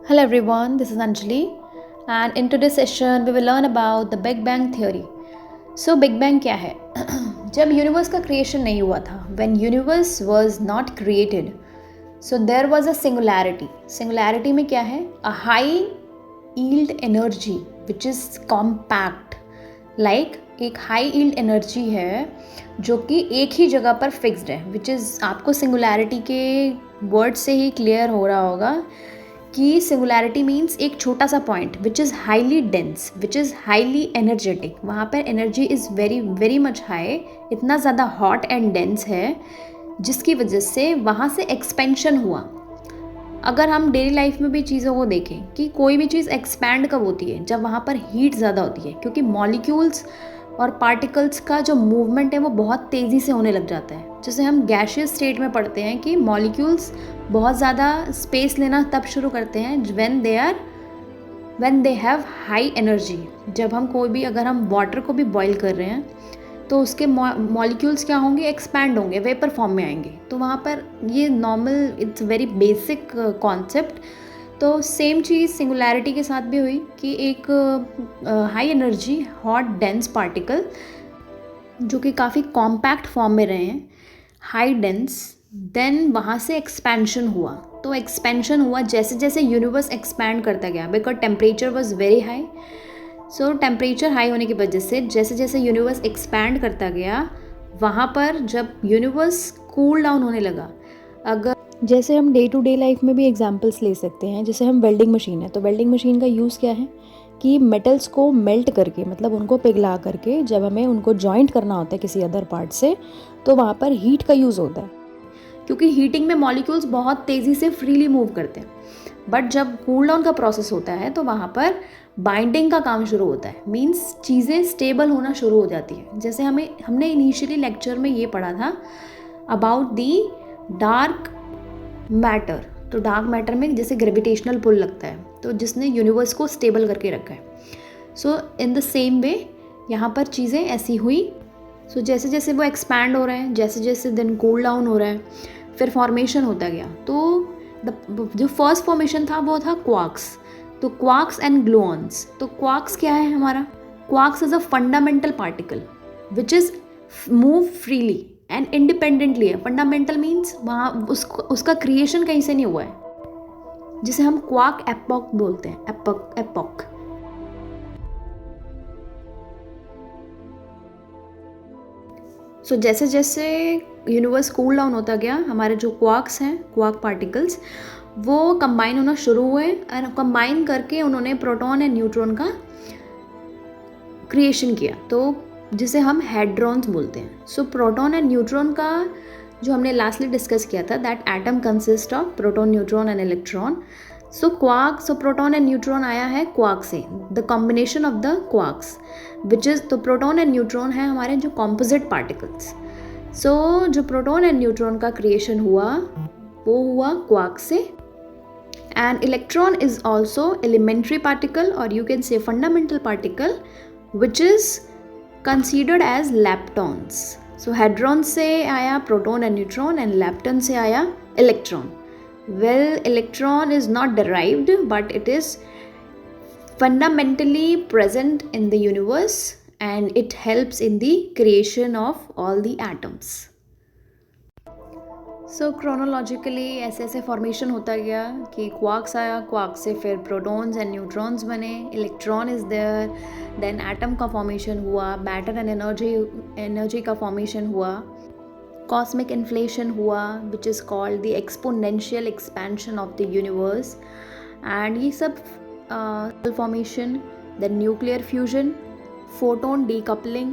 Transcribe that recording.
Hello everyone, this is Anjali, and in today's session we will learn about the Big Bang theory. So Big Bang क्या है? जब universe का creation नहीं हुआ था, when universe was not created, so there was a singularity. Singularity में क्या है? A high yield energy which is compact. Like एक हाई yield एनर्जी है जो कि एक ही जगह पर फिक्स्ड है, विच इज़ आपको सिंगुलैरिटी के वर्ड से ही क्लियर हो रहा होगा कि सिंगुलैरिटी मीन्स एक छोटा सा point which is highly dense, which is highly energetic. वहाँ पर energy is very very much high, इतना ज़्यादा हॉट एंड डेंस है जिसकी वजह से वहाँ से एक्सपेंशन हुआ. अगर हम डेली लाइफ में भी चीज़ों को देखें कि कोई भी चीज़ एक्सपैंड कब होती है, जब वहाँ पर हीट ज़्यादा होती है, क्योंकि मॉलिक्यूल्स और पार्टिकल्स का जो मूवमेंट है वो बहुत तेज़ी से होने लग जाता है. जैसे हम गैशियस स्टेट में पढ़ते हैं कि मॉलिक्यूल्स बहुत ज़्यादा स्पेस लेना तब शुरू करते हैं when they have high energy. जब हम कोई भी अगर हम वाटर को भी बॉईल कर रहे हैं तो उसके मॉलिक्यूल्स क्या होंगे, एक्सपैंड होंगे, वेपर फॉर्म में आएंगे. तो वहाँ पर ये normal, it's very basic concept. तो सेम चीज़ सिंगुलैरिटी के साथ भी हुई कि एक high energy hot dense particle जो कि काफ़ी कॉम्पैक्ट फॉर्म में रहे हैं, हाई डेंस, देन वहाँ से एक्सपेंशन हुआ. तो एक्सपेंशन हुआ जैसे जैसे यूनिवर्स एक्सपैंड करता गया, because temperature was very high. So temperature high होने की वजह से जैसे जैसे यूनिवर्स एक्सपैंड करता गया, वहाँ पर जब यूनिवर्स कूल डाउन होने लगा, अगर जैसे हम डे टू डे लाइफ में भी एग्जांपल्स ले सकते हैं, जैसे हम वेल्डिंग मशीन है, तो वेल्डिंग मशीन का यूज़ क्या है कि मेटल्स को मेल्ट करके, मतलब उनको पिघला करके जब हमें उनको जॉइंट करना होता है किसी अदर पार्ट से, तो वहाँ पर हीट का यूज़ होता है, क्योंकि हीटिंग में मॉलिक्यूल्स बहुत तेज़ी से फ्रीली मूव करते हैं. बट जब कूल डाउन का प्रोसेस होता है तो वहाँ पर बाइंडिंग का काम शुरू होता है, मीन्स चीज़ें स्टेबल होना शुरू हो जाती है. जैसे हमने इनिशियली लेक्चर में ये पढ़ा था अबाउट दी डार्क मैटर. तो डार्क मैटर में जैसे ग्रेविटेशनल पुल लगता है, तो जिसने यूनिवर्स को स्टेबल करके रखा है. सो इन द सेम वे यहाँ पर चीज़ें ऐसी हुई. सो जैसे जैसे वो एक्सपैंड हो रहे हैं, जैसे जैसे दिन कूल डाउन हो रहा है, फिर फॉर्मेशन होता गया. तो जो फर्स्ट फॉर्मेशन था वो था क्वार्क्स. तो क्वार्क्स एंड ग्लूऑन्स. तो क्वार्क्स क्या है हमारा? Quarks is a fundamental particle which is move freely and independently है. फंडामेंटल मीन्स वहाँ उसका क्रिएशन कहीं से नहीं हुआ है, जिसे हम क्वार्क एपॉक बोलते हैं. एपॉक. सो जैसे जैसे यूनिवर्स कूल डाउन होता गया, हमारे जो क्वार्क्स हैं, क्वार्क पार्टिकल्स, वो कंबाइन होना शुरू हुए, और कंबाइन करके उन्होंने प्रोटॉन एंड न्यूट्रॉन का क्रिएशन किया, तो जिसे हम हैड्रॉन्स बोलते हैं. सो प्रोटॉन एंड न्यूट्रॉन का जो हमने लास्टली डिस्कस किया था, that atom consist of proton, neutron and electron. So proton and neutron आया है क्वार्क से, the combination of the quarks which is. तो प्रोटॉन एंड न्यूट्रॉन है हमारे जो कॉम्पोजिट पार्टिकल्स. सो जो प्रोटॉन एंड न्यूट्रॉन का क्रिएशन हुआ वो हुआ क्वार्क से. And electron is also elementary particle, और you can say fundamental particle which is considered as leptons. So hadron से आया प्रोटॉन एंड न्यूट्रॉन, एंड लैप्टॉन से आया electron. Well, electron is not derived, but it is fundamentally present in the universe, and it helps in the creation of all the atoms. So chronologically ऐसे ऐसे formation होता गया कि quarks आया, quark से फिर प्रोटॉन्स एंड न्यूट्रॉन्स बने, electron is there, then atom का फॉर्मेशन हुआ, मैटर एंड एनर्जी का फॉर्मेशन हुआ, cosmic inflation हुआ which is called the exponential expansion of the universe, and ये सब formation, then nuclear fusion, photon decoupling.